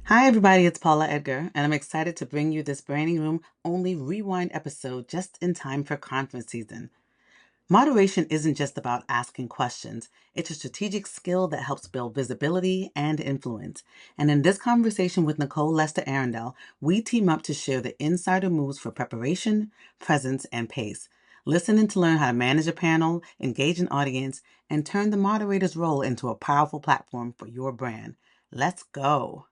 Hi, everybody. It's Paula Edgar, and I'm excited to bring you this Branding Room only rewind episode just in time for conference season. Moderation isn't just about asking questions, it's a strategic skill that helps build visibility and influence. And in this conversation with Nicole Lester Arrindell, we team up to share the insider moves for preparation, presence, and pace. Listen to learn how to manage a panel, engage an audience, and turn the moderator's role into a powerful platform for your brand. Let's go.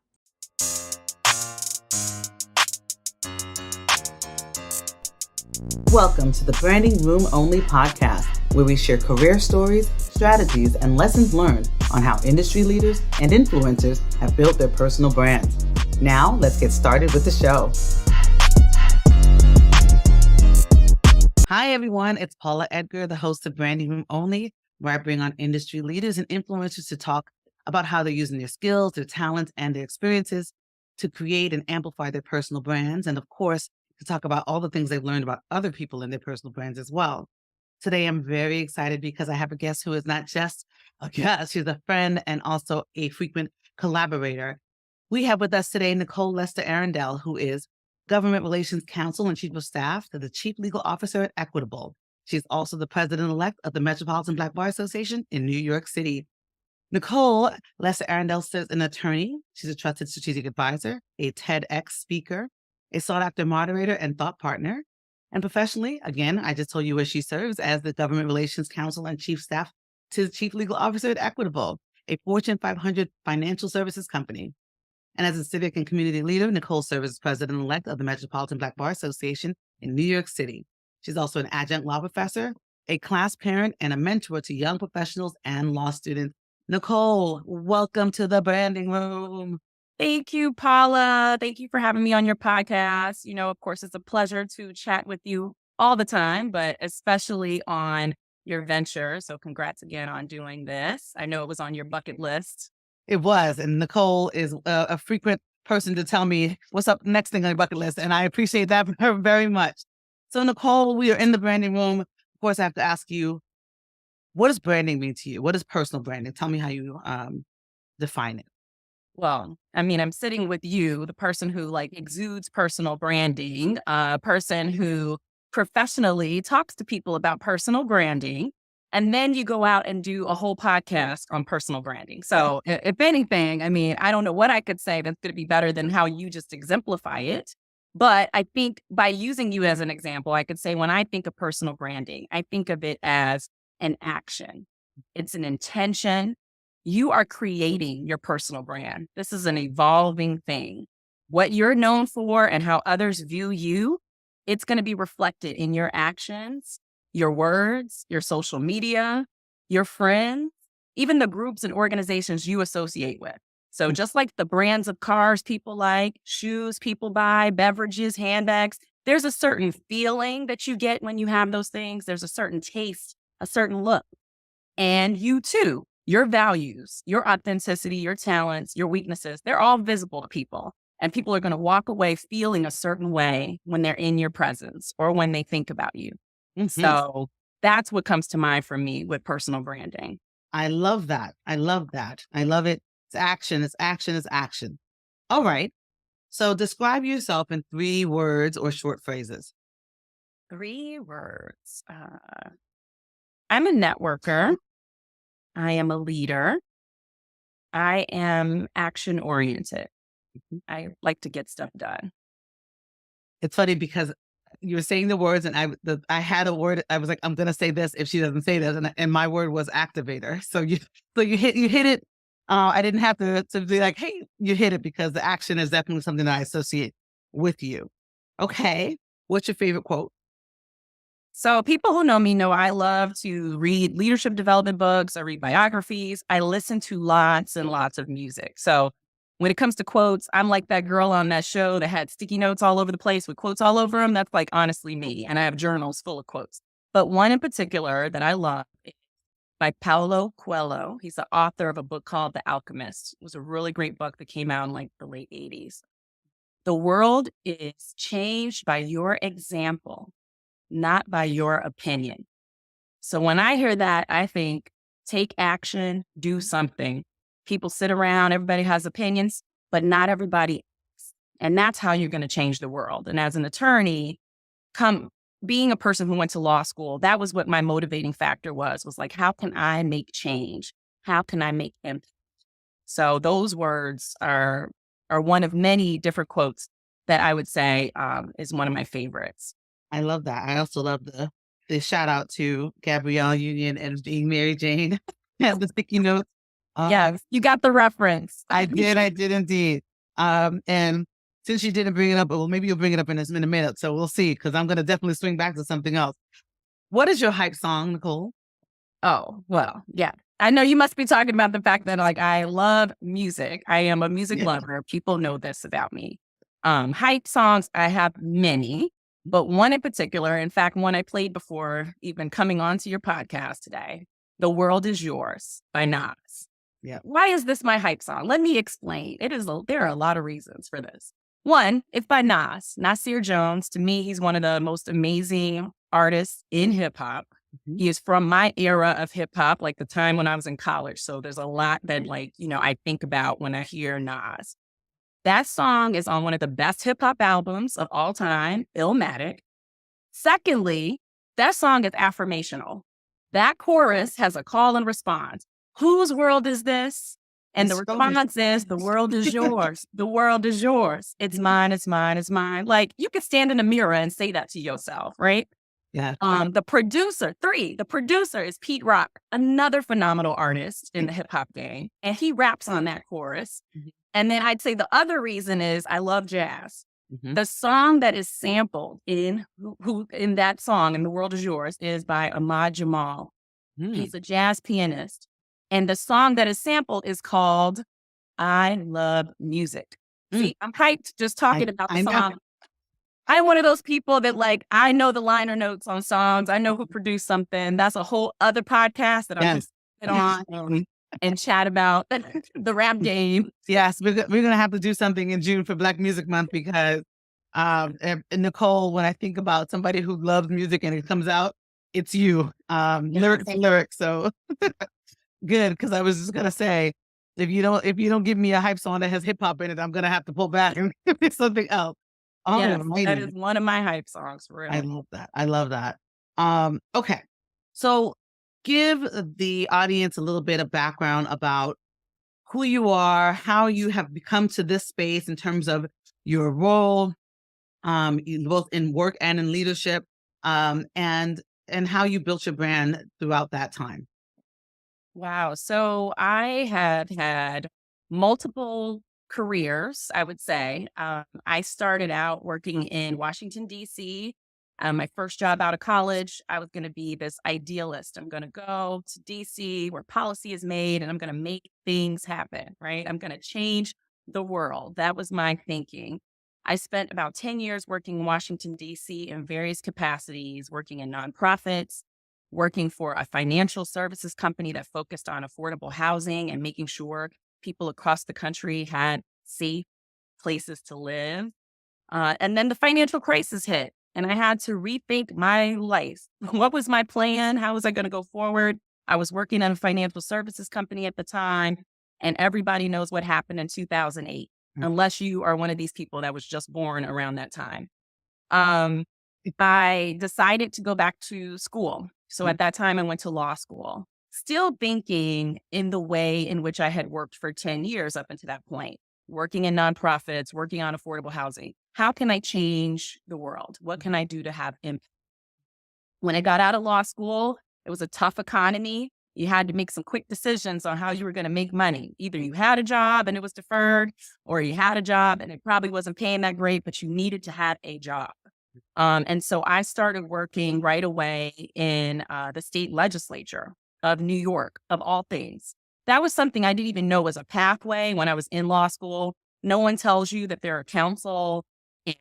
Welcome to the Branding Room Only podcast, where we share career stories, strategies, and lessons learned on how industry leaders and influencers have built their personal brands. Now, let's get started with the show. Hi, everyone. It's Paula Edgar, the host of Branding Room Only, where I bring on industry leaders and influencers to talk about how they're using their skills, their talents, and their experiences to create and amplify their personal brands. And of course, to talk about all the things they've learned about other people in their personal brands as well. Today, I'm very excited because I have a guest who is not just a guest, she's a friend and also a frequent collaborator. We have with us today Nicole Lester Arrindell, who is Government Relations Counsel and Chief of Staff to the Chief Legal Officer at Equitable. She's also the President-elect of the Metropolitan Black Bar Association in New York City. Nicole Lester Arrindell is an attorney. She's a trusted strategic advisor, a TEDx speaker, a sought-after moderator and thought partner. And professionally, again, I just told you where she serves as the Government Relations Counsel and Chief Staff to the Chief Legal Officer at Equitable, a Fortune 500 financial services company. And as a civic and community leader, Nicole serves as President-elect of the Metropolitan Black Bar Association in New York City. She's also an adjunct law professor, a class parent, and a mentor to young professionals and law students. Nicole, welcome to the Branding Room. Thank you, Paula. Thank you for having me on your podcast. Of course, it's a pleasure to chat with you all the time, but especially on your venture. So congrats again on doing this. I know it was on your bucket list. It was, and Nicole is a frequent person to tell me what's up next thing on your bucket list, and I appreciate that very much. So, Nicole, we are in the Branding Room. Of course, I have to ask you, what does branding mean to you? What is personal branding? Tell me how you define it. Well, I'm sitting with you, the person who exudes personal branding, a person who professionally talks to people about personal branding. And then you go out and do a whole podcast on personal branding. So if anything, I don't know what I could say that's going to be better than how you just exemplify it. But I think by using you as an example, I could say when I think of personal branding, I think of it as an action. It's an intention. You are creating your personal brand. This is an evolving thing. What you're known for and how others view you, it's going to be reflected in your actions, your words, your social media, your friends, even the groups and organizations you associate with. So just like the brands of cars people like, shoes people buy, beverages, handbags, there's a certain feeling that you get when you have those things. There's a certain taste, a certain look. And you too, your values, your authenticity, your talents, your weaknesses, they're all visible to people. And people are going to walk away feeling a certain way when they're in your presence or when they think about you. So that's what comes to mind for me with personal branding. I love that. I love that. I love it. It's action. It's action. It's action. All right. So describe yourself in 3 words or short phrases. 3 words. I'm a networker. I am a leader. I am action oriented. I like to get stuff done. It's funny because you were saying the words and I had a word. I was like, I'm going to say this if she doesn't say this. And my word was activator. So you hit it. I didn't have to be like, hey, you hit it, because the action is definitely something that I associate with you. Okay. What's your favorite quote? So people who know me know I love to read leadership development books. I read biographies. I listen to lots and lots of music. So when it comes to quotes, I'm like that girl on that show that had sticky notes all over the place with quotes all over them. That's like honestly me. And I have journals full of quotes. But one in particular that I love is by Paulo Coelho. He's the author of a book called The Alchemist. It was a really great book that came out in like the late 80s. The world is changed by your example, not by your opinion. So when I hear that, I think take action, do something. People sit around, everybody has opinions, but not everybody is. And that's how you're going to change the world. And as an attorney, being a person who went to law school, that was what my motivating factor was like, how can I make change? How can I make impact? So those words are one of many different quotes that I would say is one of my favorites. I love that. I also love the shout out to Gabrielle Union and being Mary Jane and the sticky notes. Yeah, you got the reference. I did indeed. And since you didn't bring it up, well, maybe you'll bring it up in a minute. So we'll see, because I'm going to definitely swing back to something else. What is your hype song, Nicole? Oh, well, yeah. I know you must be talking about the fact that like I love music. I am a music lover. People know this about me. Hype songs, I have many, but one in particular, in fact, one I played before even coming onto your podcast today, "The World Is Yours" by Nas. Yeah. Why is this my hype song? Let me explain. There are a lot of reasons for this. One, it's by Nas, Nasir Jones. To me, he's one of the most amazing artists in hip hop. Mm-hmm. He is from my era of hip hop, like the time when I was in college. So there's a lot that I think about when I hear Nas. That song is on one of the best hip hop albums of all time, Illmatic. Secondly, that song is affirmational. That chorus has a call and response. Whose world is this? And the response is, the world is yours. The world is yours. It's mine, it's mine, it's mine. Like, you could stand in a mirror and say that to yourself, right? Yeah. The producer is Pete Rock, another phenomenal artist in the hip hop game. And he raps on that chorus. Mm-hmm. And then I'd say the other reason is I love jazz. Mm-hmm. The song that is sampled in that song, "And the World Is Yours," is by Ahmad Jamal. Mm. He's a jazz pianist. And the song that is sampled is called "I Love Music." See, I'm hyped just talking about the song. I'm one of those people that I know the liner notes on songs. I know who produced something. That's a whole other podcast that I'm just sit on and chat about the rap game. Yes, we're going to have to do something in June for Black Music Month, because and Nicole, when I think about somebody who loves music and it comes out, it's you. Lyrics. So good, because I was just gonna say, if you don't give me a hype song that has hip hop in it, I'm gonna have to pull back and give me something else. Oh, yes, that is one of my hype songs, for real. I love that. Okay, so give the audience a little bit of background about who you are, how you have come to this space in terms of your role, both in work and in leadership, and how you built your brand throughout that time. Wow. So I have had multiple careers, I would say. I started out working in Washington, D.C. My first job out of college, I was going to be this idealist. I'm going to go to D.C. where policy is made and I'm going to make things happen, right? I'm going to change the world. That was my thinking. I spent about 10 years working in Washington, D.C. in various capacities, working in nonprofits, working for a financial services company that focused on affordable housing and making sure people across the country had safe places to live. And then the financial crisis hit and I had to rethink my life. What was my plan? How was I going to go forward? I was working at a financial services company at the time, and everybody knows what happened in 2008, unless you are one of these people that was just born around that time. I decided to go back to school. So at that time, I went to law school, still thinking in the way in which I had worked for 10 years up until that point, working in nonprofits, working on affordable housing. How can I change the world? What can I do to have impact? When I got out of law school, it was a tough economy. You had to make some quick decisions on how you were going to make money. Either you had a job and it was deferred, or you had a job and it probably wasn't paying that great, but you needed to have a job. And so I started working right away in the state legislature of New York, of all things. That was something I didn't even know was a pathway when I was in law school. No one tells you that there are counsel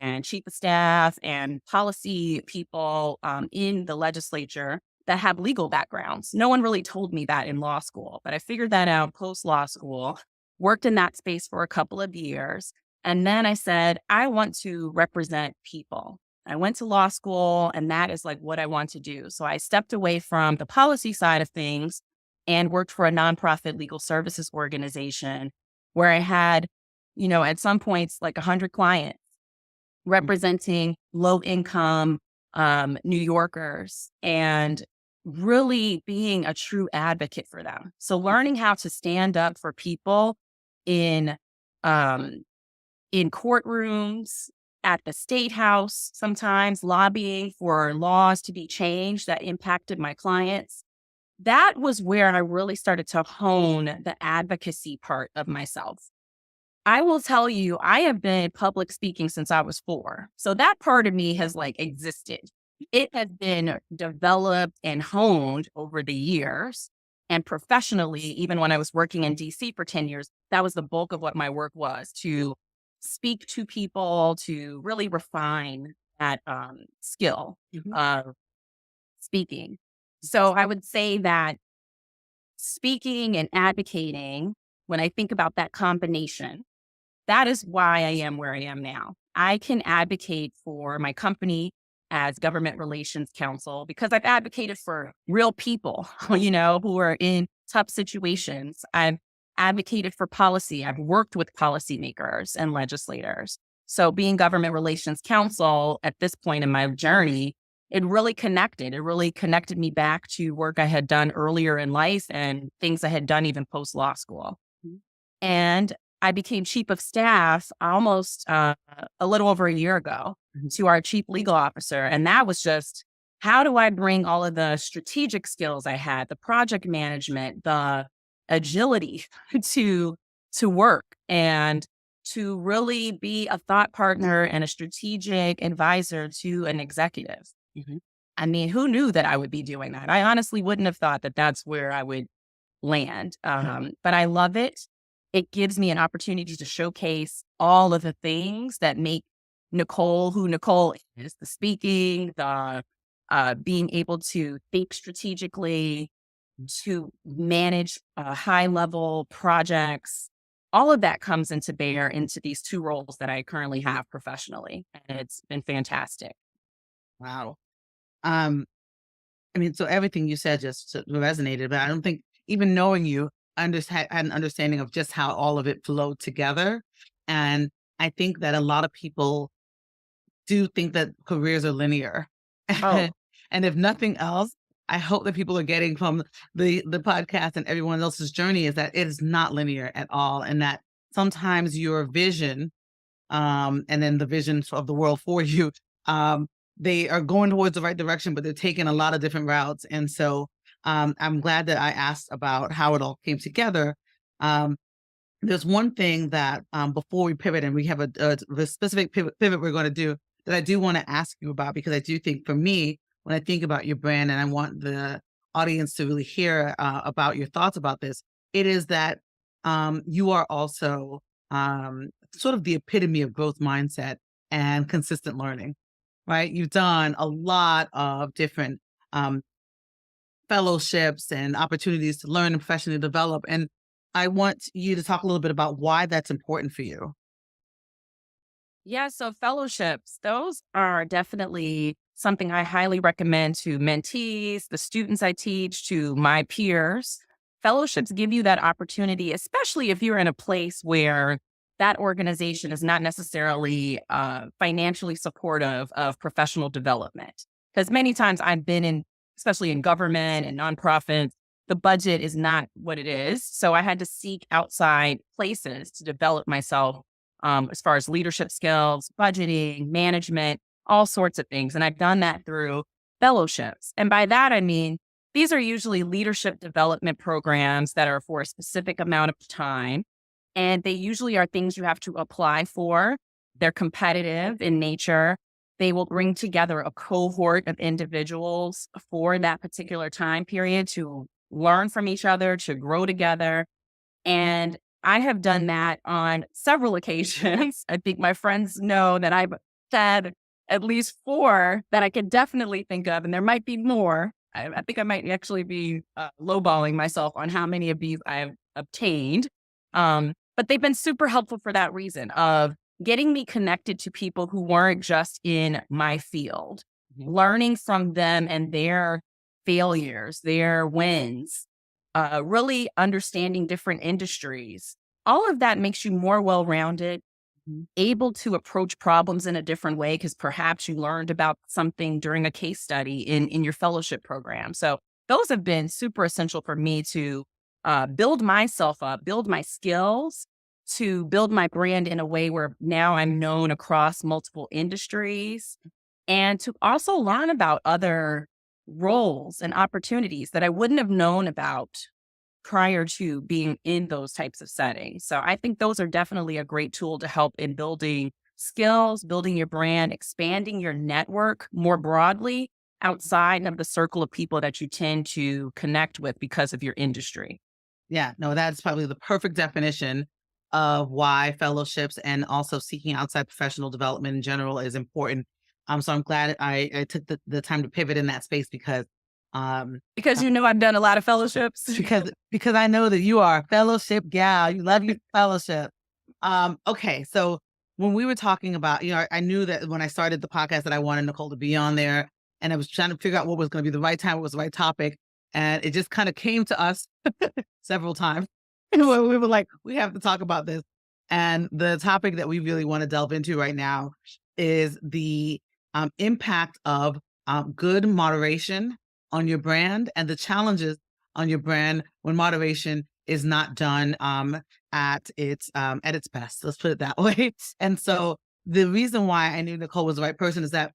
and chief of staff and policy people in the legislature that have legal backgrounds. No one really told me that in law school, but I figured that out post-law school, worked in that space for a couple of years. And then I said, I want to represent people. I went to law school and that is what I want to do. So I stepped away from the policy side of things and worked for a nonprofit legal services organization where I had at some points, like 100 clients representing low income New Yorkers and really being a true advocate for them. So learning how to stand up for people in um, in courtrooms, at the state house, sometimes lobbying for laws to be changed that impacted my clients. That was where I really started to hone the advocacy part of myself. I will tell you, I have been public speaking since I was 4. So that part of me has existed. It has been developed and honed over the years. And professionally, even when I was working in DC for 10 years, that was the bulk of what my work was, to speak to people, to really refine that skill of speaking. So I would say that speaking and advocating, when I think about that combination, that is why I am where I am now. I can advocate for my company as government relations counsel because I've advocated for real people, who are in tough situations. I've advocated for policy. I've worked with policymakers and legislators. So being government relations counsel at this point in my journey, it really connected. It really connected me back to work I had done earlier in life and things I had done even post law school. And I became chief of staff almost a little over a year ago to our chief legal officer. And that was just, how do I bring all of the strategic skills I had, the project management, the agility to work and to really be a thought partner and a strategic advisor to an executive. I mean, who knew that I would be doing that? I honestly wouldn't have thought that that's where I would land. But I love it. It gives me an opportunity to showcase all of the things that make Nicole who Nicole is: the speaking, the being able to think strategically, to manage high level projects. All of that comes into bear into these 2 roles that I currently have professionally. And it's been fantastic. Wow. Um, I mean, so everything you said just resonated, but I don't think even knowing you, had an understanding of just how all of it flowed together. And I think that a lot of people do think that careers are linear. Oh, And if nothing else, I hope that people are getting from the podcast and everyone else's journey is that it is not linear at all. And that sometimes your vision, and then the visions of the world for you, um, they are going towards the right direction, but they're taking a lot of different routes. And so I'm glad that I asked about how it all came together. Um, there's one thing that before we pivot, and we have a specific pivot we're going to do, that I do want to ask you about, because I do think for me, when I think about your brand, and I want the audience to really hear about your thoughts about this, it is that you are also sort of the epitome of growth mindset and consistent learning, right? You've done a lot of different um, fellowships and opportunities to learn and professionally develop. And I want you to talk a little bit about why that's important for you. yeah. So fellowships, those are definitely something I highly recommend to mentees, the students I teach, to my peers. Fellowships give you that opportunity, especially if you're in a place where that organization is not necessarily financially supportive of professional development. Because many times I've been in, especially in government and nonprofits, the budget is not what it is. So I had to seek outside places to develop myself as far as leadership skills, budgeting, management, all sorts of things. And I've done that through fellowships. And by that, I mean, these are usually leadership development programs that are for a specific amount of time. And they usually are things you have to apply for. They're competitive in nature. They will bring together a cohort of individuals for that particular time period to learn from each other, to grow together. And I have done that on several occasions. I think my friends know that I've said at least 4 that I can definitely think of, and there might be more. I think I might actually be lowballing myself on how many of these I've obtained. But they've been super helpful for that reason of getting me connected to people who weren't just in my field, learning from them and their failures, their wins, really understanding different industries, all of that makes you more well-rounded, Mhm. able to approach problems in a different way because perhaps you learned about something during a case study in your fellowship program. So those have been super essential for me to build myself up, build my skills, to build my brand in a way where now I'm known across multiple industries, and to also learn about other roles and opportunities that I wouldn't have known about prior to being in those types of settings. So I think those are definitely a great tool to help in building skills, building your brand, expanding your network more broadly outside of the circle of people that you tend to connect with because of your industry. Yeah, no, that's probably the perfect definition of why fellowships and also seeking outside professional development in general is important. So I'm glad I took the time to pivot in that space because um Because you know I've done a lot of fellowships. because I know that you are a fellowship gal. You love your fellowship. Okay, so when we were talking about, I knew that when I started the podcast that I wanted Nicole to be on there, and I was trying to figure out what was going to be the right time, what was the right topic, and it just kind of came to us several times. And we were like, we have to talk about this. And the topic that we really want to delve into right now is the impact of good moderation on your brand and the challenges on your brand when moderation is not done at its best. Let's put it that way. And so the reason why I knew Nicole was the right person is that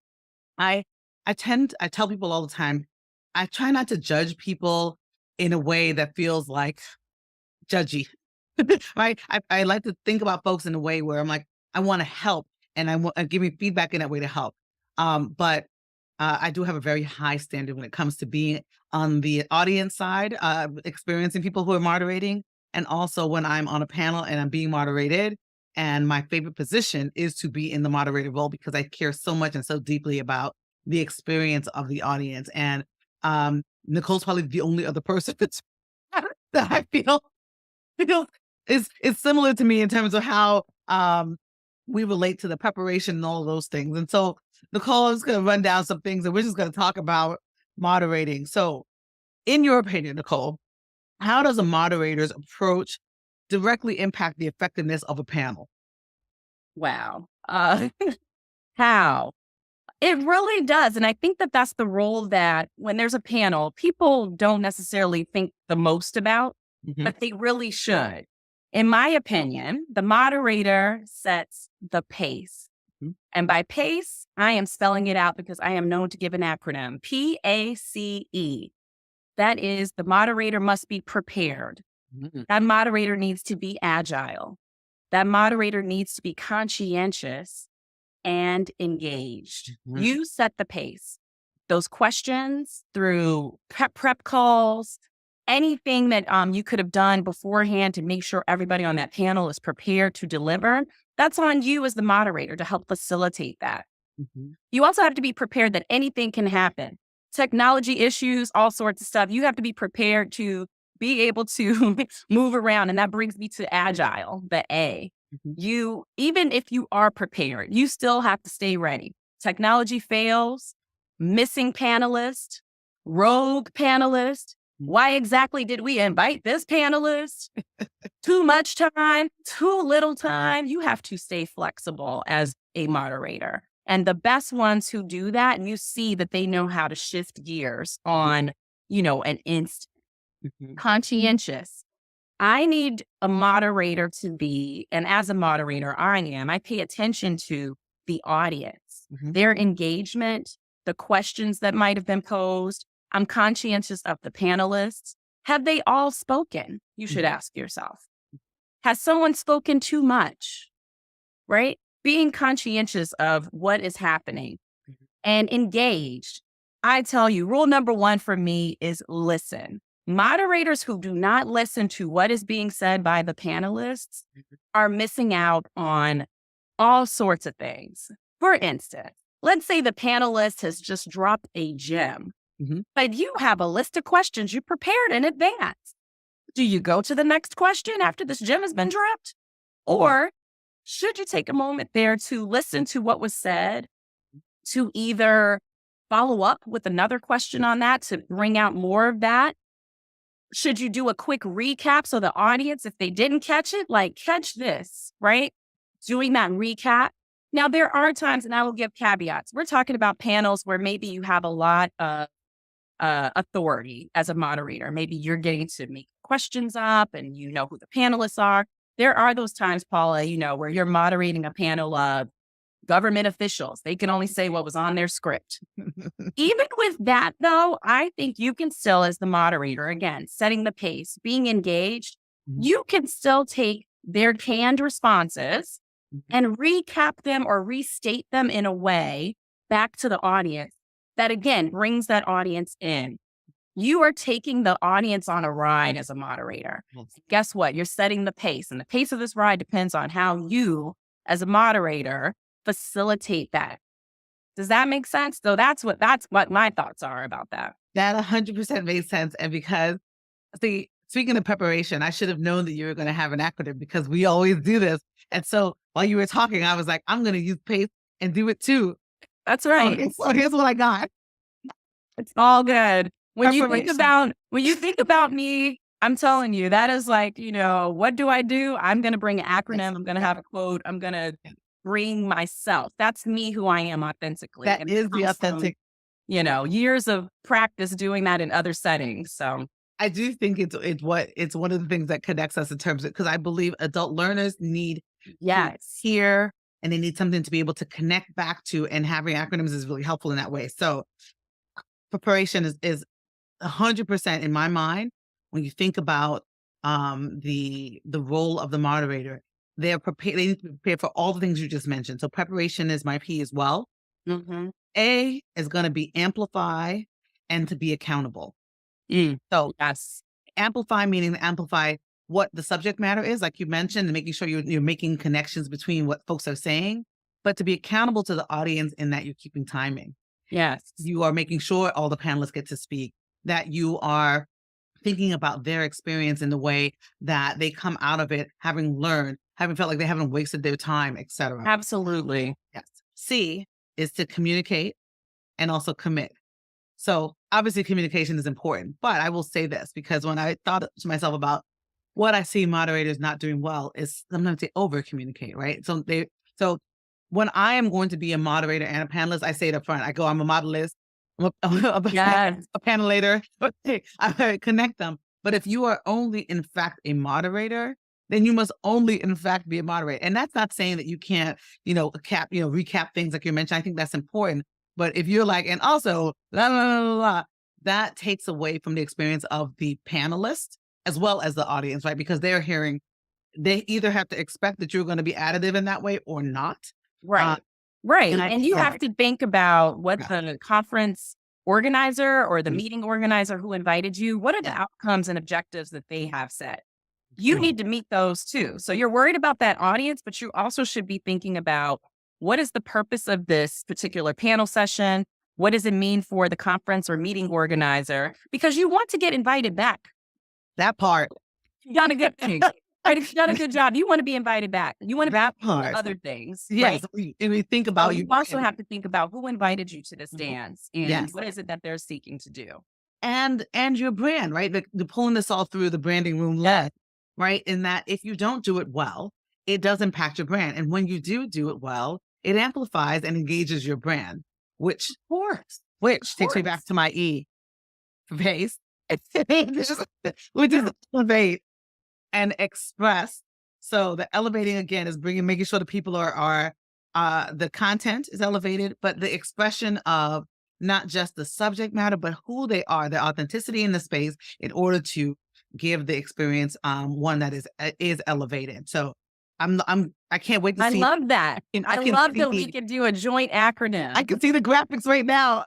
I I tell people all the time, I try not to judge people in a way that feels like judgy. Right? I like to think about folks in a way where I'm like, I want to help and I want give me feedback in that way to help. But I do have a very high standard when it comes to being on the audience side, experiencing people who are moderating, and also when I'm on a panel and I'm being moderated. And my favorite position is to be in the moderator role because I care so much and so deeply about the experience of the audience. And Nicole's probably the only other person that's that I feel is similar to me in terms of how we relate to the preparation and all of those things. And so Nicole is going to run down some things and we're just going to talk about moderating. So, in your opinion, Nicole, how does a moderator's approach directly impact the effectiveness of a panel? Wow. How? It really does. And I think that that's the role that when there's a panel, people don't necessarily think the most about, Mhm. but they really should. In my opinion, the moderator sets the pace. Mhm. And by pace, I am spelling it out because I am known to give an acronym PACE. That is, the moderator must be prepared. Mhm. That moderator needs to be agile. That moderator needs to be conscientious and engaged. Mhm. You set the pace. Those questions through prep calls, anything that you could have done beforehand to make sure everybody on that panel is prepared to deliver, that's on you as the moderator to help facilitate that. Mhm. You also have to be prepared that anything can happen. Technology issues, all sorts of stuff. You have to be prepared to be able to move around. And that brings me to Agile, the A. Mhm. Even if you are prepared, you still have to stay ready. Technology fails, missing panelist, rogue panelist. Mhm. Why exactly did we invite this panelist? Too much time, too little time. You have to stay flexible as a moderator. And the best ones who do that, and you see that they know how to shift gears on, an instant. Mhm. Conscientious. I need a moderator to be, and as a moderator, I pay attention to the audience, Mhm. their engagement, the questions that might have been posed. I'm conscientious of the panelists. Have they all spoken? You should Mhm. ask yourself. Has someone spoken too much? Right? Being conscientious of what is happening Mhm. and engaged. I tell you, rule number one for me is listen. Moderators who do not listen to what is being said by the panelists Mhm. are missing out on all sorts of things. For instance, let's say the panelist has just dropped a gem, Mhm. but you have a list of questions you prepared in advance. Do you go to the next question after this gem has been dropped? Or should you take a moment there to listen to what was said, to either follow up with another question on that to bring out more of that, Should you do a quick recap so the audience, if they didn't catch it, like catch this, right? Doing that recap. Now, there are times, and I will give caveats. We're talking about panels where maybe you have a lot of authority as a moderator. Maybe you're getting to make questions up and you know who the panelists are. There are those times, Paula, where you're moderating a panel of government officials. They can only say what was on their script. Even with that, though, I think you can still, as the moderator, again, setting the pace, being engaged, you can still take their canned responses and recap them or restate them in a way back to the audience that, again, brings that audience in. You are taking the audience on a ride as a moderator. Guess what? You're setting the pace, and the pace of this ride depends on how you, as a moderator, facilitate that. Does that make sense? So that's what my thoughts are about that. That 100% makes sense. And because, see, speaking of preparation, I should have known that you were going to have an acronym because we always do this. And so while you were talking, I was like, I'm going to use PACE and do it too. That's right. So here's what I got. It's all good. When you think about me, I'm telling you, that is like, what do? I'm going to bring an acronym. I'm going to have a quote. I'm going to bring myself. That's me, who I am authentically. That is the authentic. Years of practice doing that in other settings. So I do think it's one of the things that connects us in terms of, because I believe adult learners need to hear, and they need something to be able to connect back to, and having acronyms is really helpful in that way. So preparation is 100% in my mind. When you think about the role of the moderator, they need to be prepared for all the things you just mentioned. So preparation is my P as well. A is going to be amplify and to be accountable. So yes, amplify, meaning to amplify what the subject matter is, like you mentioned, and making sure you're making connections between what folks are saying, but to be accountable to the audience in that you're keeping timing. Yes. You are making sure all the panelists get to speak, that you are thinking about their experience in the way that they come out of it, having learned, having felt like they haven't wasted their time, etc. Absolutely. Yes. C is to communicate and also commit. So obviously communication is important, but I will say this, because when I thought to myself about what I see moderators not doing well is sometimes they over communicate, right? So when I am going to be a moderator and a panelist, I say it up front. I go, I'm a modelist, I'm a panelator, I connect them. But if you are only in fact a moderator, then you must only in fact be a moderator. And that's not saying that you can't, recap things like you mentioned. I think that's important. But if you're like, and also, that takes away from the experience of the panelist as well as the audience, right? Because they either have to expect that you're going to be additive in that way or not. Right. Right. And you have to think about what the conference organizer or the meeting organizer who invited you, what are the outcomes and objectives that they have set? You need to meet those too. So you're worried about that audience, but you also should be thinking about, what is the purpose of this particular panel session? What does it mean for the conference or meeting organizer? Because you want to get invited back. That part. You done a good thing. Right? If you've done a good job, you want to be invited back. You want to be other things. Yes. Right? And we think about you also have to think about who invited you to this dance and what is it that they're seeking to do. And your brand, right? The pulling this all through the branding room led, right? In that if you don't do it well, it does impact your brand. And when you do it well, it amplifies and engages your brand, which takes me back to my E for pace, which is elevate and express. So the elevating again is making sure the people are the content is elevated, but the expression of not just the subject matter, but who they are, their authenticity in the space, in order to give the experience one that is elevated. So I can't wait to see. I love that. I love that we can do a joint acronym. I can see the graphics right now.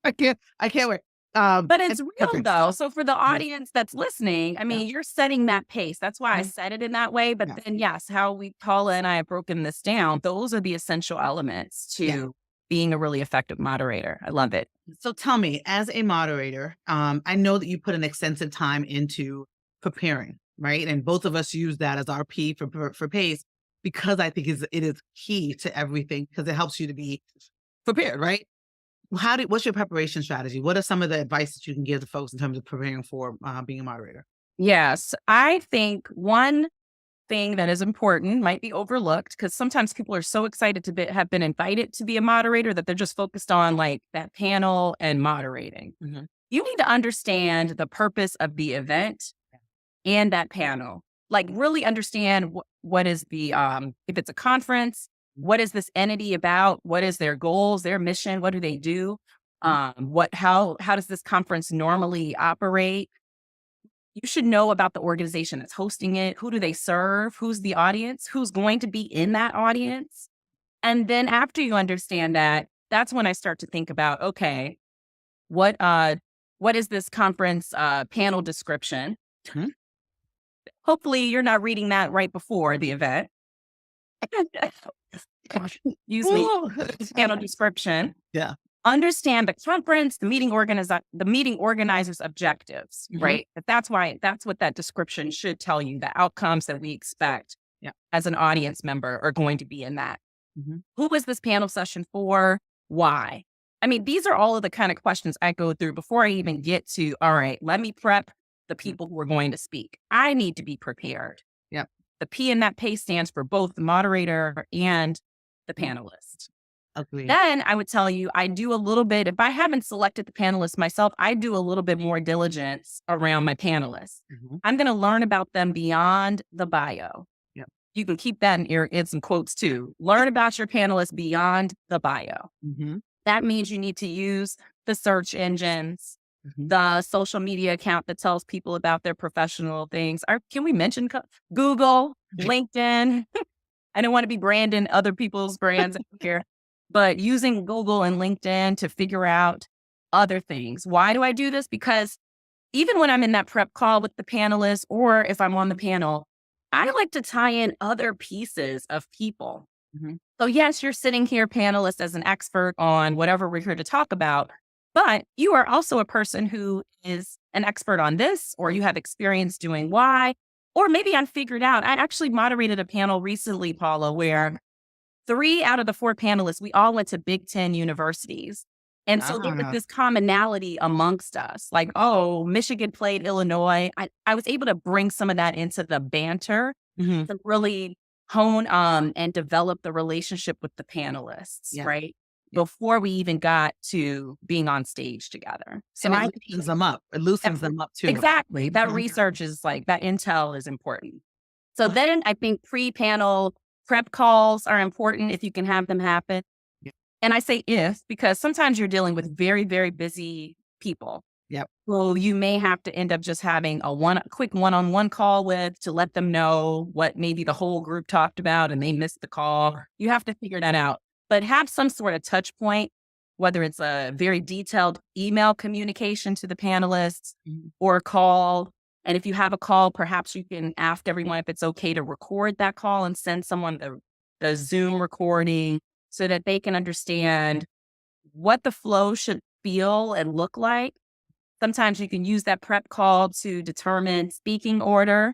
I can't wait. But it's real though. So for the audience that's listening, I mean, you're setting that pace. That's why I said it in that way. But then how Paula and I have broken this down, those are the essential elements to being a really effective moderator. I love it. So tell me, as a moderator, I know that you put an extensive time into preparing, right? And both of us use that as our P for pace, because I think it is key to everything, because it helps you to be prepared, right? What's your preparation strategy? What are some of the advice that you can give to folks in terms of preparing for being a moderator? Yes, I think one thing that is important might be overlooked because sometimes people are so excited to have been invited to be a moderator that they're just focused on like that panel and moderating. Mhm. You need to understand the purpose of the event and that panel. Like really understand what is the if it's a conference, what is this entity about? What is their goals, their mission? What do they do? How does this conference normally operate? You should know about the organization that's hosting it. Who do they serve? Who's the audience? Who's going to be in that audience? And then after you understand that, that's when I start to think about, okay, what is this conference panel description? Mhm. Hopefully you're not reading that right before the event. Excuse me. Panel description. Yeah. Understand the conference, the meeting organizer's objectives, Mhm. right? That's what that description should tell you. The outcomes that we expect Yeah. as an audience member are going to be in that. Mhm. Who is this panel session for? Why? I mean, these are all of the kind of questions I go through before I even get to, all right, let me prep the people who are going to speak. I need to be prepared. Yep. The P in that PACE stands for both the moderator and the panelist. Agreed. Then I would tell you, I do a little bit, if I haven't selected the panelists myself, I do a little bit more diligence around my panelists. Mhm. I'm going to learn about them beyond the bio. Yep. You can keep that in some quotes too. Learn about your panelists beyond the bio. Mhm. That means you need to use the search engines, Mhm. the social media account that tells people about their professional things. Can we mention Google, LinkedIn? I don't want to be branding other people's brands here, but using Google and LinkedIn to figure out other things. Why do I do this? Because even when I'm in that prep call with the panelists, or if I'm on the panel, I like to tie in other pieces of people. Mhm. So yes, you're sitting here, panelist, as an expert on whatever we're here to talk about, but you are also a person who is an expert on this, or you have experience doing Y, or maybe I figured out. I actually moderated a panel recently, Paula, where 3 out of the 4 panelists, we all went to Big 10 universities. And so there was Ah. this commonality amongst us, like, oh, Michigan played Illinois. I was able to bring some of that into the banter Mhm. to really hone and develop the relationship with the panelists, Yeah. right? Yeah. Before we even got to being on stage together. So And it loosens them up. It loosens them up too. exactly. That Mhm. research is like, that intel is important. So then I think pre-panel prep calls are important if you can have them happen. Yeah. And I say if, because sometimes you're dealing with very, very busy people. Yep. Well, you may have to end up just having a quick one-on-one call with to let them know what maybe the whole group talked about and they missed the call. You have to figure that out. But have some sort of touch point, whether it's a very detailed email communication to the panelists Mhm. or a call. And if you have a call, perhaps you can ask everyone if it's okay to record that call and send someone the Zoom recording so that they can understand what the flow should feel and look like. Sometimes you can use that prep call to determine speaking order.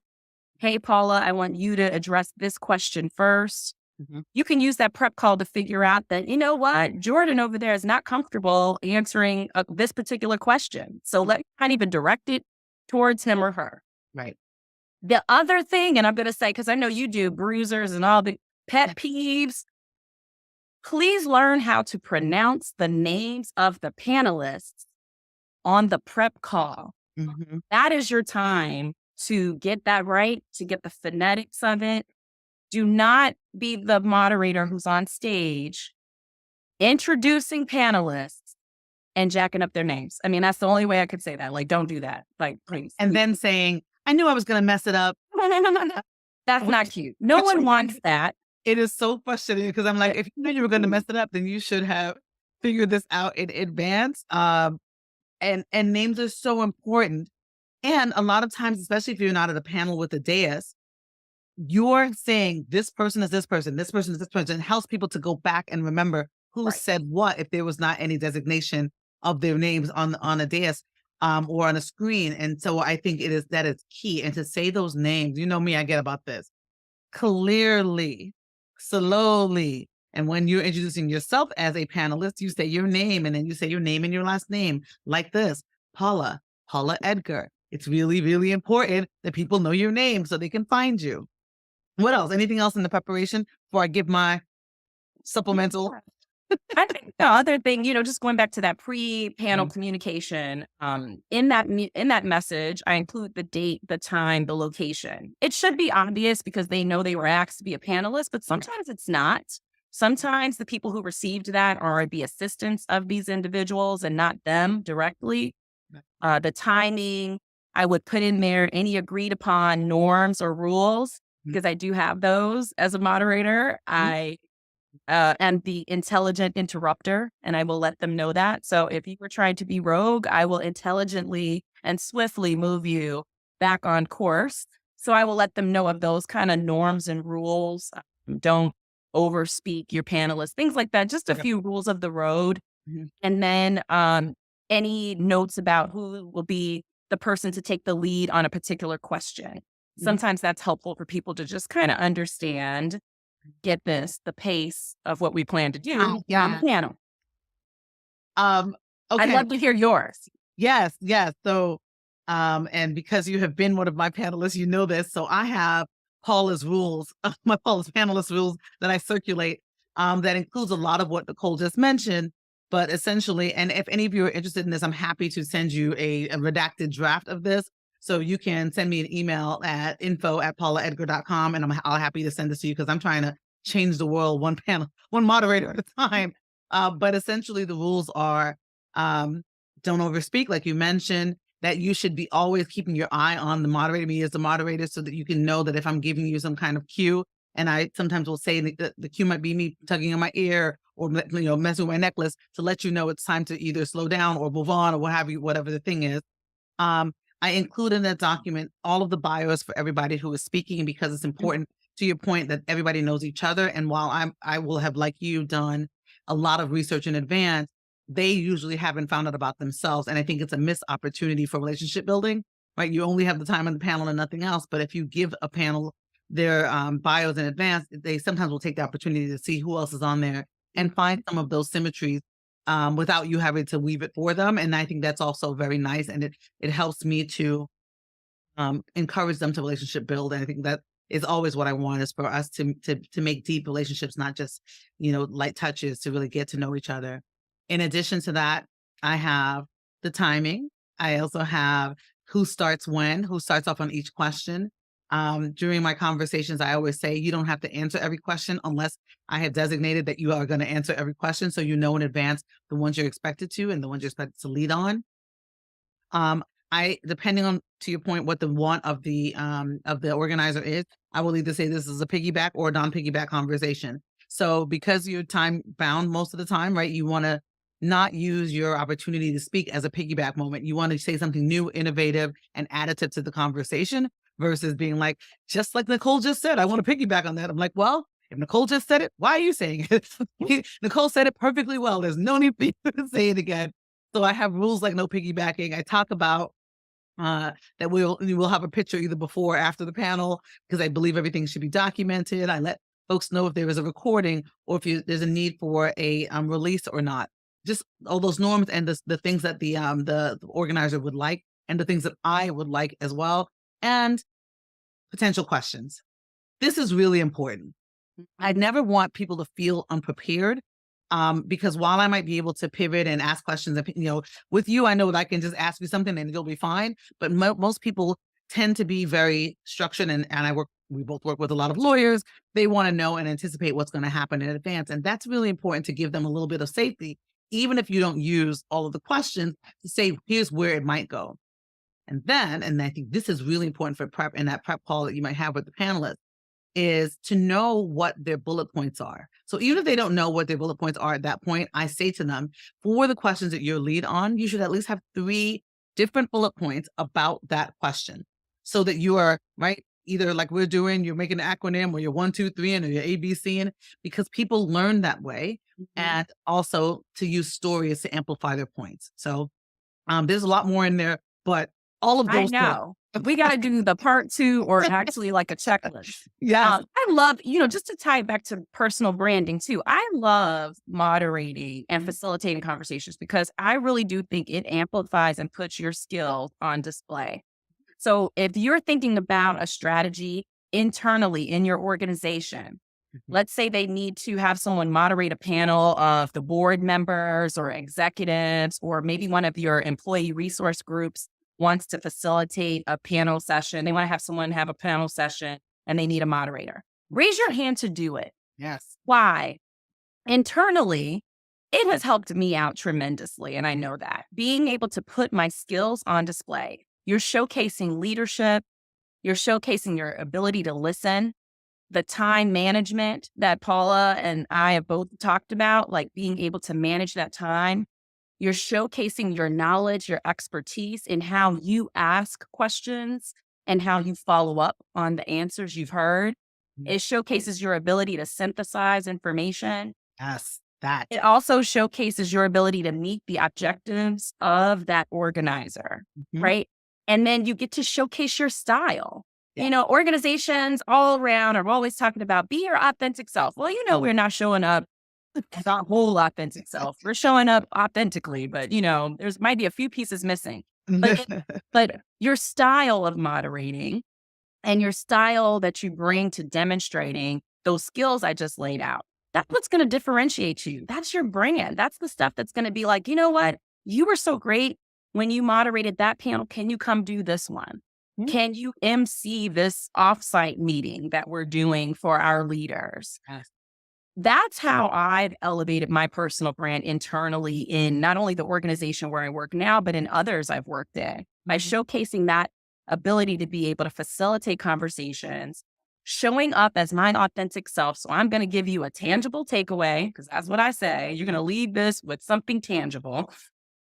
Hey, Paula, I want you to address this question first. Mhm. You can use that prep call to figure out that, you know what, Jordan over there is not comfortable answering this particular question. So let's not even direct it towards him or her. Right. The other thing, and I'm going to say, because I know you do bruisers and all the pet peeves, please learn how to pronounce the names of the panelists on the prep call. Mhm. That is your time to get that right, to get the phonetics of it. Do not be the moderator who's on stage introducing panelists and jacking up their names. I mean, that's the only way I could say that. Like, don't do that. Like, please. And then saying, "I knew I was gonna mess it up." No. That's not cute. No one wants that. It is so frustrating because I'm like, if you knew you were gonna mess it up, then you should have figured this out in advance. And names are so important. And a lot of times, especially if you're not at a panel with a dais, you're saying this person is this person, this person is this person. It helps people to go back and remember who Right. said what if there was not any designation of their names on a dais or on a screen. And so I think that is key. And to say those names, you know me, I get about this clearly, slowly, And when you're introducing yourself as a panelist, you say your name, and then you say your name and your last name like this: Paula Edgar. It's really, really important that people know your name so they can find you. What else? Anything else in the preparation before I give my supplemental? I think the other thing, just going back to that pre-panel communication, in that message, I include the date, the time, the location. It should be obvious because they know they were asked to be a panelist, but sometimes it's not. Sometimes the people who received that are the assistants of these individuals and not them directly. The timing, I would put in there any agreed upon norms or rules because I do have those as a moderator. And the intelligent interrupter, and I will let them know that. So if you were trying to be rogue, I will intelligently and swiftly move you back on course. So I will let them know of those kind of norms and rules. Don't overspeak your panelists, things like that. Just a few rules of the road. And then any notes about who will be the person to take the lead on a particular question. Sometimes that's helpful for people to just kind of understand, get this, the pace of what we plan to do on the panel. Okay. I'd love to hear yours. Yes. So, and because you have been one of my panelists, you know this. So I have Paula's panelist rules that I circulate, that includes a lot of what Nicole just mentioned. But essentially, and if any of you are interested in this, I'm happy to send you a redacted draft of this. So you can send me an email at info@paulaedgar.com, and I'll happy to send this to you because I'm trying to change the world one moderator at a time. But essentially, the rules are, don't overspeak, like you mentioned, that you should be always keeping your eye on the moderator, me as the moderator, so that you can know that if I'm giving you some kind of cue, and I sometimes will say the cue might be me tugging on my ear or messing with my necklace to let you know it's time to either slow down or move on or what have you, whatever the thing is. I include in that document all of the bios for everybody who is speaking because it's important, to your point, that everybody knows each other. And while I will have, like you, done a lot of research in advance, they usually haven't found out about themselves. And I think it's a missed opportunity for relationship building, right? You only have the time on the panel and nothing else. But if you give a panel their bios in advance, they sometimes will take the opportunity to see who else is on there and find some of those symmetries without you having to weave it for them. And I think that's also very nice. And it helps me to encourage them to relationship build. And I think that is always what I want, is for us to make deep relationships, not just, light touches, to really get to know each other. In addition to that, I have the timing. I also have who starts when, who starts off on each question. During my conversations, I always say you don't have to answer every question unless I have designated that you are going to answer every question. So you know in advance the ones you're expected to and the ones you're expected to lead on. Depending on, to your point, what the want of the organizer is, I will either say this is a piggyback or a non-piggyback conversation. So because you're time bound most of the time, right? You want to not use your opportunity to speak as a piggyback moment. You want to say something new, innovative, and additive to the conversation versus being like, just like Nicole just said, I want to piggyback on that. I'm like, well, if Nicole just said it, why are you saying it? Nicole said it perfectly well. There's no need for you to say it again. So I have rules like no piggybacking. I talk about that we'll have a picture either before or after the panel because I believe everything should be documented. I let folks know if there is a recording or if there's a need for a release or not. Just all those norms and the things that the organizer would like and the things that I would like as well, and potential questions. This is really important. I never want people to feel unprepared. Because while I might be able to pivot and ask questions, with you, I know that I can just ask you something and you'll be fine. But most people tend to be very structured, and we both work with a lot of lawyers. They want to know and anticipate what's going to happen in advance. And that's really important to give them a little bit of safety, even if you don't use all of the questions, to say, here's where it might go. And I think this is really important for prep and that prep call that you might have with the panelists, is to know what their bullet points are. So even if they don't know what their bullet points are at that point, I say to them, for the questions that you're lead on, you should at least have 3 different bullet points about that question so that you are, right, either like we're doing, you're making an acronym or you're 1, 2, 3, or you're ABCing, because people learn that way. And also to use stories to amplify their points. So there's a lot more in there, but all of those. I know. We got to do the part 2 or actually like a checklist. Yes. I love, just to tie it back to personal branding too. I love moderating and facilitating conversations because I really do think it amplifies and puts your skills on display. So if you're thinking about a strategy internally in your organization, let's say they need to have someone moderate a panel of the board members or executives, or maybe one of your employee resource groups wants to facilitate a panel session. They want to have someone have a panel session and they need a moderator. Raise your hand to do it. Yes. Why? Internally, it has helped me out tremendously. And I know that. Being able to put my skills on display, you're showcasing leadership, you're showcasing your ability to listen, the time management that Paula and I have both talked about, like being able to manage that time. You're showcasing your knowledge, your expertise in how you ask questions and how you follow up on the answers you've heard. It showcases your ability to synthesize information. Yes. That. It also showcases your ability to meet the objectives of that organizer, right? And then you get to showcase your style. Yeah. Organizations all around are always talking about be your authentic self. Well, we're not showing up as our whole authentic self. We're showing up authentically, but there's might be a few pieces missing. But your style of moderating and your style that you bring to demonstrating those skills I just laid out, that's what's going to differentiate you. That's your brand. That's the stuff that's going to be like, you know what? You were so great when you moderated that panel. Can you come do this one? Can you MC this offsite meeting that we're doing for our leaders? Yes. That's how I've elevated my personal brand internally in not only the organization where I work now, but in others I've worked in, by showcasing that ability to be able to facilitate conversations, showing up as my authentic self. So I'm going to give you a tangible takeaway, because that's what I say. You're going to leave this with something tangible.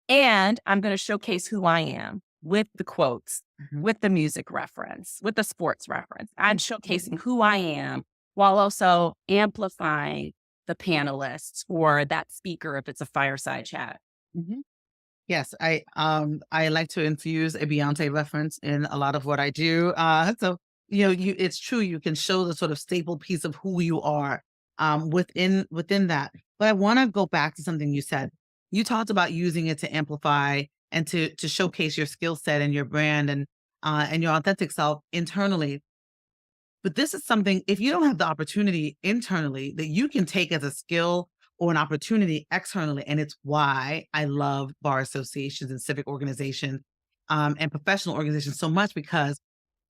And I'm going to showcase who I am with the quotes, with the music reference, with the sports reference. I'm showcasing who I am while also amplifying the panelists or that speaker if it's a fireside chat. Yes, I like to infuse a Beyonce reference in a lot of what I do. So it's true. You can show the sort of staple piece of who you are within that. But I want to go back to something you said. You talked about using it to amplify and to showcase your skill set and your brand and your authentic self internally. But this is something, if you don't have the opportunity internally, that you can take as a skill or an opportunity externally. And it's why I love bar associations and civic organizations and professional organizations so much, because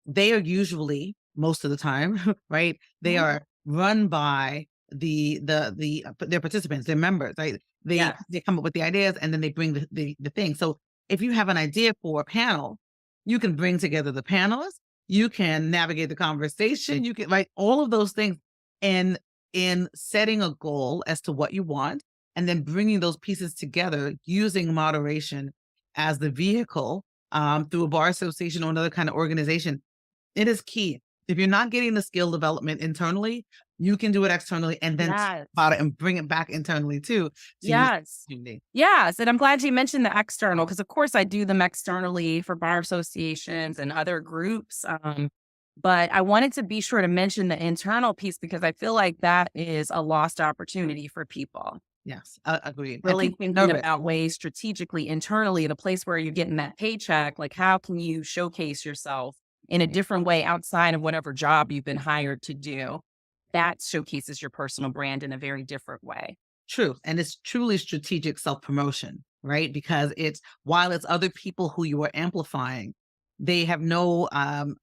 they are usually, most of the time, right? They are run by their participants, their members, right? They come up with the ideas and then they bring the thing. So if you have an idea for a panel, you can bring together the panelists, you can navigate the conversation, you can write all of those things, and in setting a goal as to what you want, and then bringing those pieces together using moderation as the vehicle through a bar association or another kind of organization. It is key. If you're not getting the skill development internally, you can do it externally and then talk about it and bring it back internally too. Yes. And I'm glad you mentioned the external, because of course I do them externally for bar associations and other groups. But I wanted to be sure to mention the internal piece because I feel like that is a lost opportunity for people. Yes, agreed. Really thinking about ways strategically, internally, the place where you're getting that paycheck, like how can you showcase yourself in a different way outside of whatever job you've been hired to do? That showcases your personal brand in a very different way. True. And it's truly strategic self-promotion, right? Because while it's other people who you are amplifying, they have no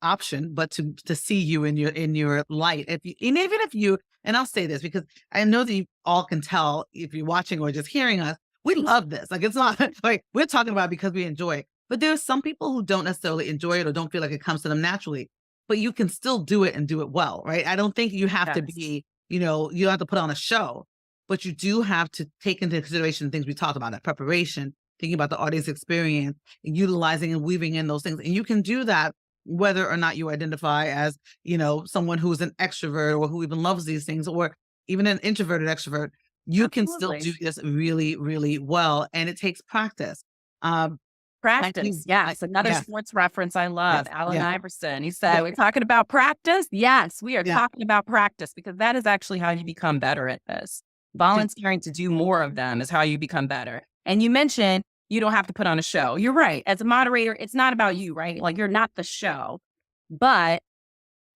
option but to see you in your light. And I'll say this because I know that you all can tell if you're watching or just hearing us, we love this. Like, it's not like we're talking about it because we enjoy it. But there's some people who don't necessarily enjoy it or don't feel like it comes to them naturally, but you can still do it and do it well, right? I don't think you have to be, you don't have to put on a show, but you do have to take into consideration things we talked about, that preparation, thinking about the audience experience, and utilizing and weaving in those things. And you can do that whether or not you identify as, someone who's an extrovert or who even loves these things, or even an introverted extrovert. You can still do this really, really well. And it takes practice. Practice. Yes. Another yes, sports reference I love. yes, Allen yeah, Iverson. He said, we're talking about practice. Yes, we are yeah. talking about practice because that is actually how you become better at this. Just- Volunteering to do more of them is how you become better. And you mentioned you don't have to put on a show. You're right. As a moderator, it's not about you, right? Like you're not the show, but,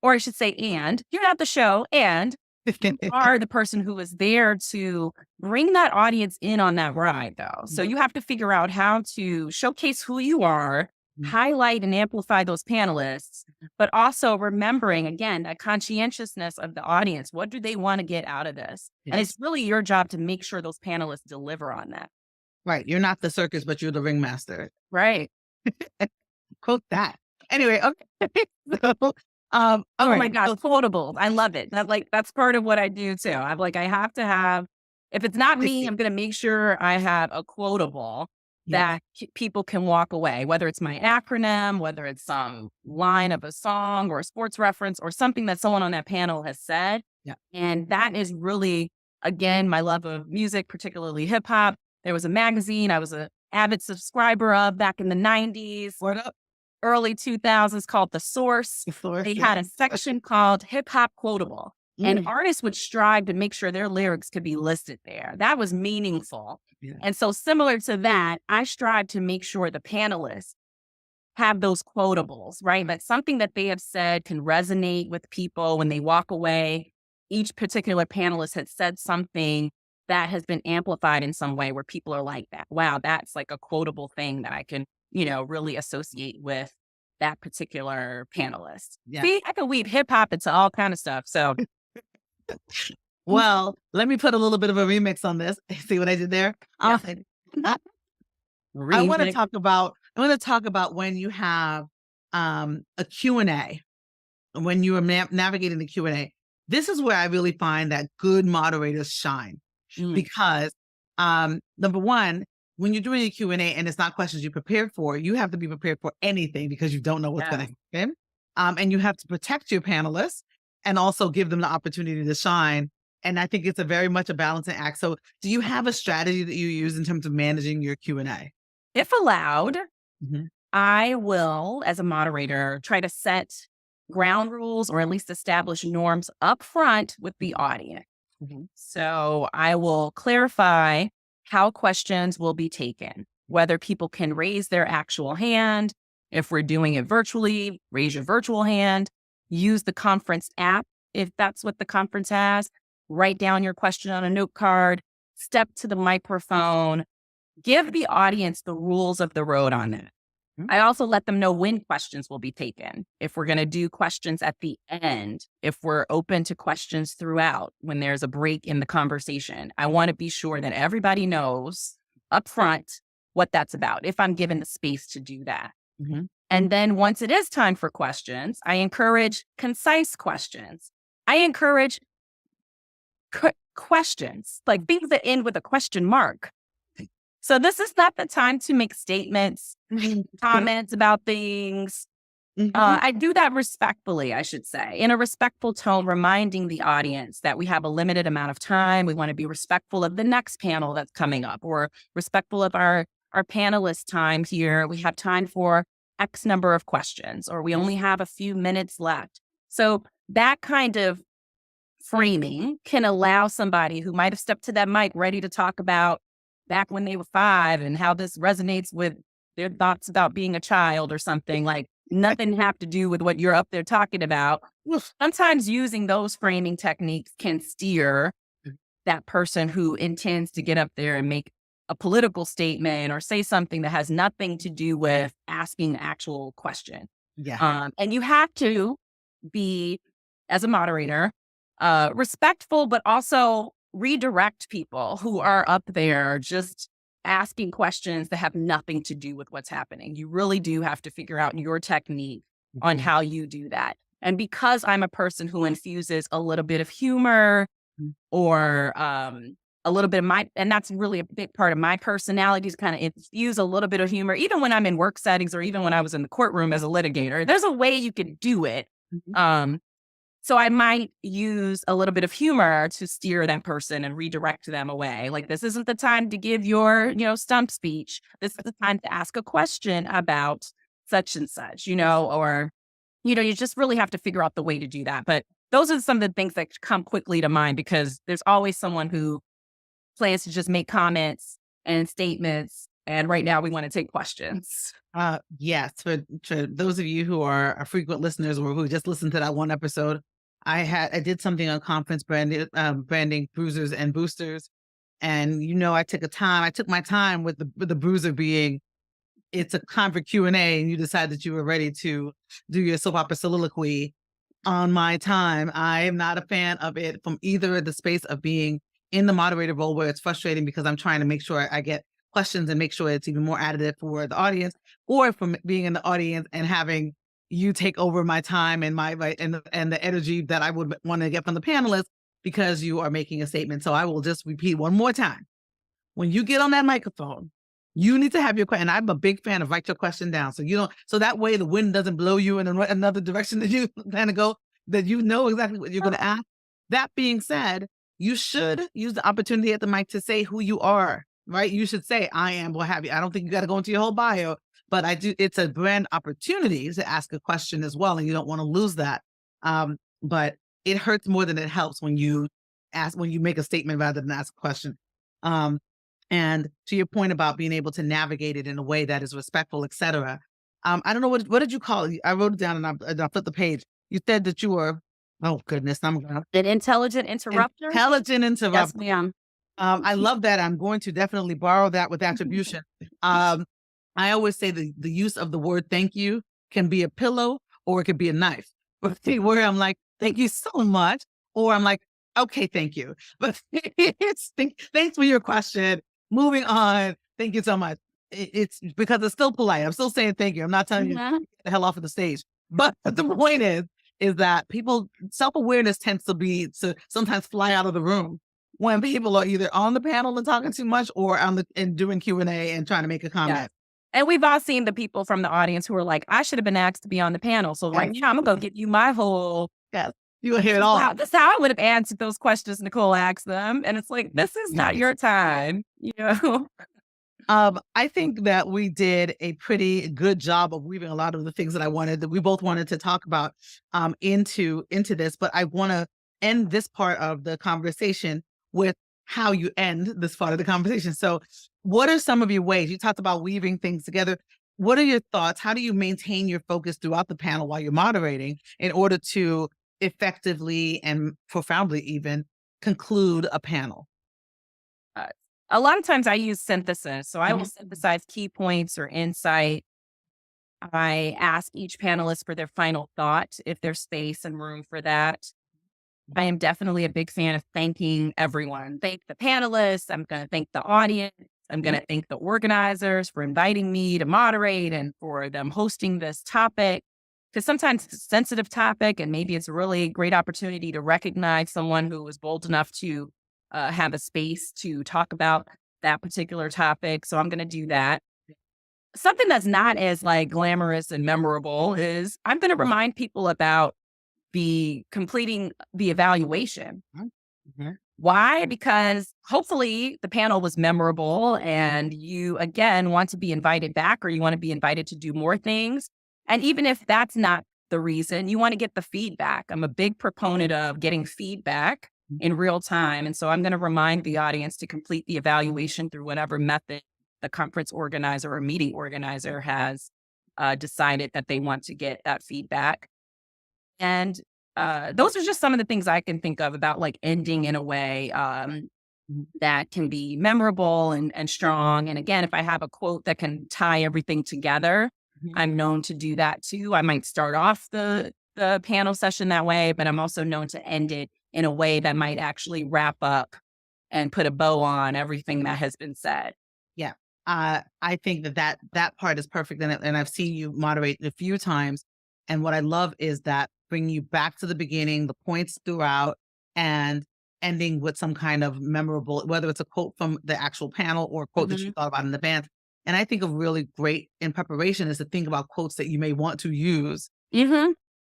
or I should say, and you're not the show, and you are the person who is there to bring that audience in on that ride, though. So you have to figure out how to showcase who you are, highlight and amplify those panelists, but also remembering, again, that conscientiousness of the audience. What do they want to get out of this? And it's really your job to make sure those panelists deliver on that. Right. You're not the circus, but you're the ringmaster. Right. Quote that. Anyway, okay. So, Oh right. my God, quotables. I love it. That's part of what I do too. I'm like, I have to have, if it's not me, I'm going to make sure I have a quotable that people can walk away, whether it's my acronym, whether it's some line of a song or a sports reference or something that someone on that panel has said. Yeah. And that is really, again, my love of music, particularly hip hop. There was a magazine I was an avid subscriber of back in the 90s. Word up. Early 2000s called The Source. They had a section called Hip Hop Quotable. And artists would strive to make sure their lyrics could be listed there. That was meaningful. Yeah. And so similar to that, I strive to make sure the panelists have those quotables, right? That something that they have said can resonate with people when they walk away. Each particular panelist had said something that has been amplified in some way where people are like that. Wow, that's like a quotable thing that I can, really associate with that particular panelist. Yeah. See, I can weave hip hop into all kind of stuff. So, well, let me put a little bit of a remix on this. See what I did there? Yeah. I want to talk about when you have a Q&A, when you are navigating the Q&A. This is where I really find that good moderators shine because number one, when you're doing a Q&A and it's not questions you prepared for, you have to be prepared for anything because you don't know what's going to happen. And you have to protect your panelists and also give them the opportunity to shine. And I think it's very much a balancing act. So do you have a strategy that you use in terms of managing your Q&A? If allowed, I will, as a moderator, try to set ground rules or at least establish norms up front with the audience. So I will clarify how questions will be taken, whether people can raise their actual hand. If we're doing it virtually, raise your virtual hand, use the conference app if that's what the conference has, write down your question on a note card, step to the microphone, give the audience the rules of the road on that. I also let them know when questions will be taken. If we're going to do questions at the end, if we're open to questions throughout, when there's a break in the conversation, I want to be sure that everybody knows up front what that's about, if I'm given the space to do that. And then once it is time for questions, I encourage concise questions. I encourage questions, like things that end with a question mark. So this is not the time to make statements, comments about things. I do that respectfully, I should say, in a respectful tone, reminding the audience that we have a limited amount of time. We want to be respectful of the next panel that's coming up, or respectful of our panelist time here. We have time for X number of questions, or we only have a few minutes left. So that kind of framing can allow somebody who might have stepped to that mic ready to talk about back when they were 5 and how this resonates with their thoughts about being a child or something, like nothing have to do with what you're up there talking about. Sometimes using those framing techniques can steer that person who intends to get up there and make a political statement or say something that has nothing to do with asking the actual question. And you have to be, as a moderator, respectful, but also redirect people who are up there just asking questions that have nothing to do with what's happening. You really do have to figure out your technique on how you do that. And because I'm a person who infuses a little bit of humor or a little bit of and that's really a big part of my personality, to kind of infuse a little bit of humor, even when I'm in work settings or even when I was in the courtroom as a litigator, there's a way you can do it. So I might use a little bit of humor to steer that person and redirect them away. Like, this isn't the time to give your, stump speech. This is the time to ask a question about such and such, or, you just really have to figure out the way to do that. But those are some of the things that come quickly to mind, because there's always someone who plans to just make comments and statements. And right now we want to take questions. Yes, for those of you who are frequent listeners or who just listened to that one episode, I did something on conference branding bruisers and boosters, and I took my time with the bruiser being, it's a time for Q&A, and you decided that you were ready to do your soap opera soliloquy on my time. I am not a fan of it from either the space of being in the moderator role, where it's frustrating because I'm trying to make sure I get questions and make sure it's even more additive for the audience, or from being in the audience and having you take over my time and and the energy that I would want to get from the panelists because you are making a statement. So I will just repeat one more time. When you get on that microphone, you need to have your question. And I'm a big fan of write your question down. So that way the wind doesn't blow you in another direction that you plan to go, that you know exactly what you're going to ask. That being said, you should use the opportunity at the mic to say who you are, right? You should say, I am, what have you. I don't think you got to go into your whole bio, but it's a brand opportunity to ask a question as well. And you don't want to lose that. But it hurts more than it helps when you make a statement rather than ask a question. And to your point about being able to navigate it in a way that is respectful, et cetera. I don't know, what did you call it? I wrote it down and I flipped the page. You said that you were, oh goodness, An intelligent interrupter? Intelligent interrupter. Yes, ma'am. I love that. I'm going to definitely borrow that with attribution. I always say the use of the word thank you can be a pillow or it could be a knife. Where I'm like, thank you so much. Or I'm like, okay, thank you. But thanks for your question. Moving on. Thank you so much. It's because it's still polite. I'm still saying thank you. I'm not telling you to get the hell off of the stage. But the point is that people, self-awareness tends to sometimes fly out of the room when people are either on the panel and talking too much, or and doing Q&A and trying to make a comment. Yeah. And we've all seen the people from the audience who are like, I should have been asked to be on the panel. So right now I'm going to give you my whole. Yes. You will hear it all. Wow, that's how I would have answered those questions Nicole asked them. And it's like, this is not your time, I think that we did a pretty good job of weaving a lot of the things that we both wanted to talk about into this. But I want to end this part of the conversation with how you end this part of the conversation. So what are some of your ways? You talked about weaving things together. What are your thoughts? How do you maintain your focus throughout the panel while you're moderating in order to effectively and profoundly even conclude a panel? A lot of times I use synthesis. So I will synthesize key points or insight. I ask each panelist for their final thought, if there's space and room for that. I am definitely a big fan of thanking everyone. Thank the panelists. I'm going to thank the audience. I'm going to thank the organizers for inviting me to moderate and for them hosting this topic. Because sometimes it's a sensitive topic, and maybe it's a really great opportunity to recognize someone who was bold enough to have a space to talk about that particular topic. So I'm going to do that. Something that's not as glamorous and memorable is I'm going to remind people about completing the evaluation. Mm-hmm. Why? Because hopefully the panel was memorable and you, again, want to be invited back, or you want to be invited to do more things. And even if that's not the reason, you want to get the feedback. I'm a big proponent of getting feedback in real time. And so I'm going to remind the audience to complete the evaluation through whatever method the conference organizer or meeting organizer has decided that they want to get that feedback. And those are just some of the things I can think of about ending in a way that can be memorable and strong. And again, if I have a quote that can tie everything together, I'm known to do that too. I might start off the panel session that way, but I'm also known to end it in a way that might actually wrap up and put a bow on everything that has been said. Yeah. I think that part is perfect. And I've seen you moderate a few times. And what I love is that bring you back to the beginning, the points throughout, and ending with some kind of memorable, whether it's a quote from the actual panel or a quote that you thought about in advance. And I think a really great in preparation is to think about quotes that you may want to use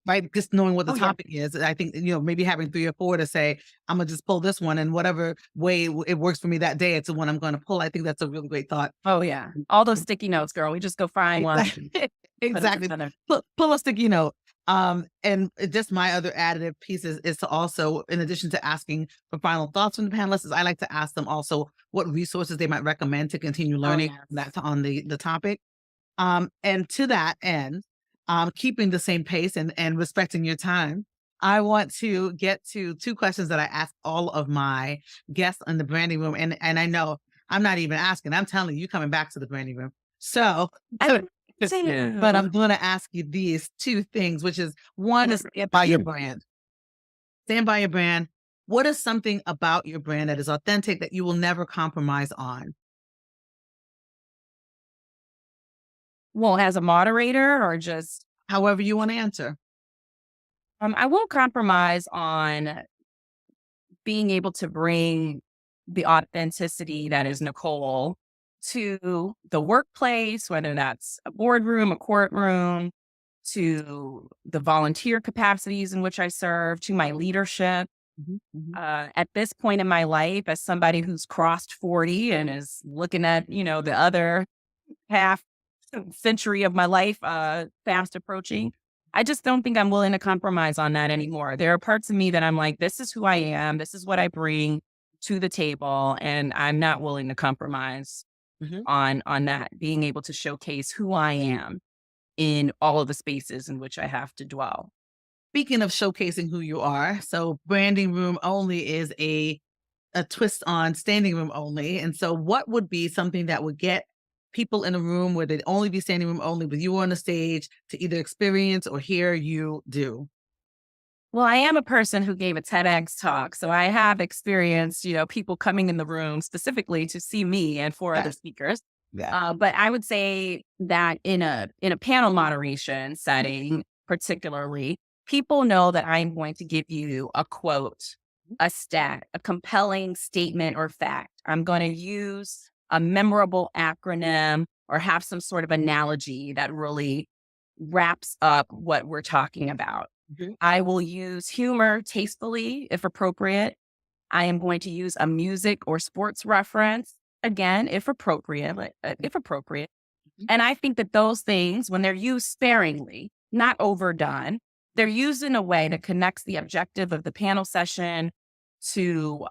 right? Just knowing what the Oh, yeah. topic is. I think, maybe having 3 or 4 to say, I'm gonna just pull this one, and whatever way it works for me that day, it's the one I'm gonna pull. I think that's a really great thought. Oh, yeah. All those sticky notes, girl. We just go find one, Exactly. put them Exactly. together. Pull a sticky note. And just my other additive piece is to also, in addition to asking for final thoughts from the panelists, is I like to ask them also what resources they might recommend to continue Oh, learning yes. on the topic. And to that end, keeping the same pace and respecting your time, I want to get to 2 questions that I ask all of my guests in the branding room. And I know I'm not even asking, I'm telling you, coming back to the branding room. So, I but I'm going to ask you these 2 things, which is one is stand by your brand. Stand by your brand. What is something about your brand that is authentic that you will never compromise on? Well, as a moderator or just, However you want to answer. I won't compromise on being able to bring the authenticity that is Nicole to the workplace, whether that's a boardroom, a courtroom, to the volunteer capacities in which I serve, to my leadership. Mhm, mhm. At this point in my life, as somebody who's crossed 40 and is looking at, the other half century of my life fast approaching, I just don't think I'm willing to compromise on that anymore. There are parts of me that I'm like, this is who I am, this is what I bring to the table, and I'm not willing to compromise Mhm. on that, being able to showcase who I am in all of the spaces in which I have to dwell. Speaking of showcasing who you are, so branding room only is a twist on standing room only. And so what would be something that would get people in a room where they'd only be standing room only with you on the stage to either experience or hear you do? Well, I am a person who gave a TEDx talk, so I have experienced, people coming in the room specifically to see me and 4 other Yes. speakers. Yeah. But I would say that in a panel moderation setting, particularly, people know that I'm going to give you a quote, a stat, a compelling statement or fact. I'm going to use a memorable acronym or have some sort of analogy that really wraps up what we're talking about. Mhm. I will use humor tastefully, if appropriate. I am going to use a music or sports reference, again, if appropriate, if appropriate. Mhm. And I think that those things, when they're used sparingly, not overdone, they're used in a way that connects the objective of the panel session to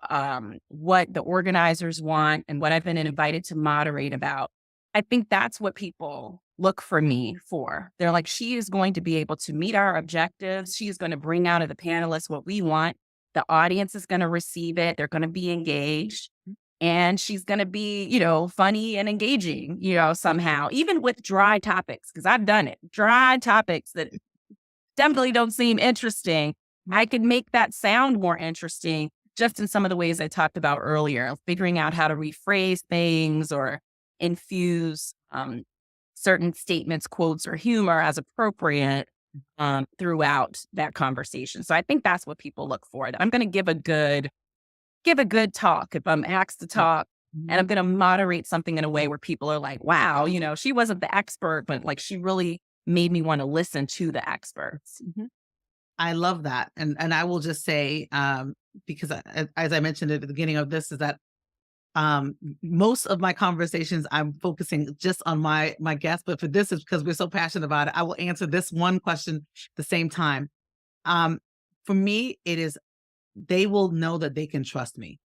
what the organizers want and what I've been invited to moderate about. I think that's what people look for me for. They're like, she is going to be able to meet our objectives. She is going to bring out of the panelists what we want. The audience is going to receive it. They're going to be engaged. And she's going to be, funny and engaging, somehow, even with dry topics, because I've done it. Dry topics that definitely don't seem interesting. I can make that sound more interesting just in some of the ways I talked about earlier, figuring out how to rephrase things or infuse certain statements, quotes, or humor as appropriate throughout that conversation. So I think that's what people look for. I'm going to give a good talk if I'm asked to talk, and I'm Mhm. going to moderate something in a way where people are like, wow, she wasn't the expert, but like she really made me want to listen to the experts. Mhm. I love that. And I will just say, because as I mentioned at the beginning of this, is that most of my conversations I'm focusing just on my guests, but for this is because we're so passionate about it. I will answer this one question at the same time. Um, for me, it is they will know that they can trust me.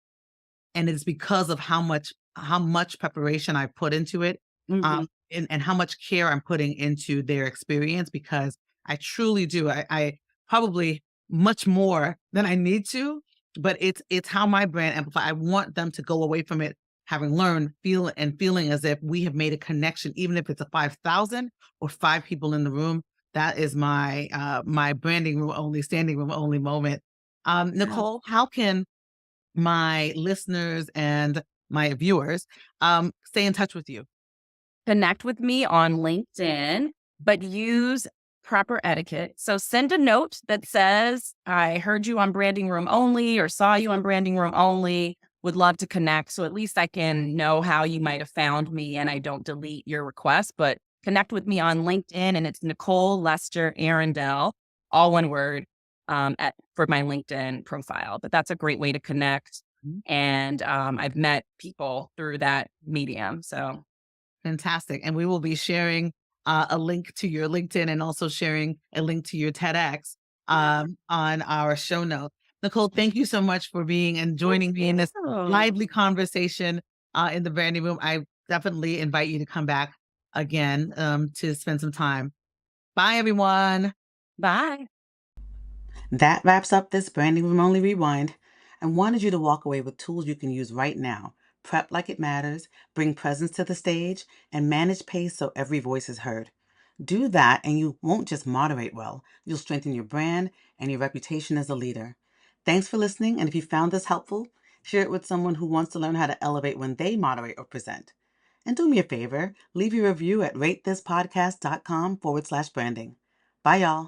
And it's because of how much preparation I put into it, Mhm. and how much care I'm putting into their experience because I truly do. I probably much more than I need to, but it's how my brand amplify. I want them to go away from it having learned, feeling as if we have made a connection, even if it's a 5,000 or 5 people in the room. That is my branding room only, standing room only moment. Yeah. Nicole, how can my listeners and my viewers stay in touch with you? Connect with me on LinkedIn, but use proper etiquette. So send a note that says, I heard you on Branding Room Only or saw you on Branding Room Only. Would love to connect. So at least I can know how you might have found me and I don't delete your request. But connect with me on LinkedIn and it's Nicole Lester Arrindell. all one word, for my LinkedIn profile. But that's a great way to connect. Mhm. And I've met people through that medium. So Fantastic. And we will be sharing a link to your LinkedIn and also sharing a link to your TEDx on our show notes. Nicole, thank you so much for being and joining me in this oh, lively conversation in the branding room. I definitely invite you to come back again to spend some time. Bye, everyone. bye. That wraps up this Branding Room Only Rewind. I wanted you to walk away with tools you can use right now. Prep like it matters, bring presence to the stage, and manage pace so every voice is heard. Do that, and you won't just moderate well, you'll strengthen your brand and your reputation as a leader. Thanks for listening, and if you found this helpful, share it with someone who wants to learn how to elevate when they moderate or present. And do me a favor, leave your review at ratethispodcast.com/branding. Bye, y'all.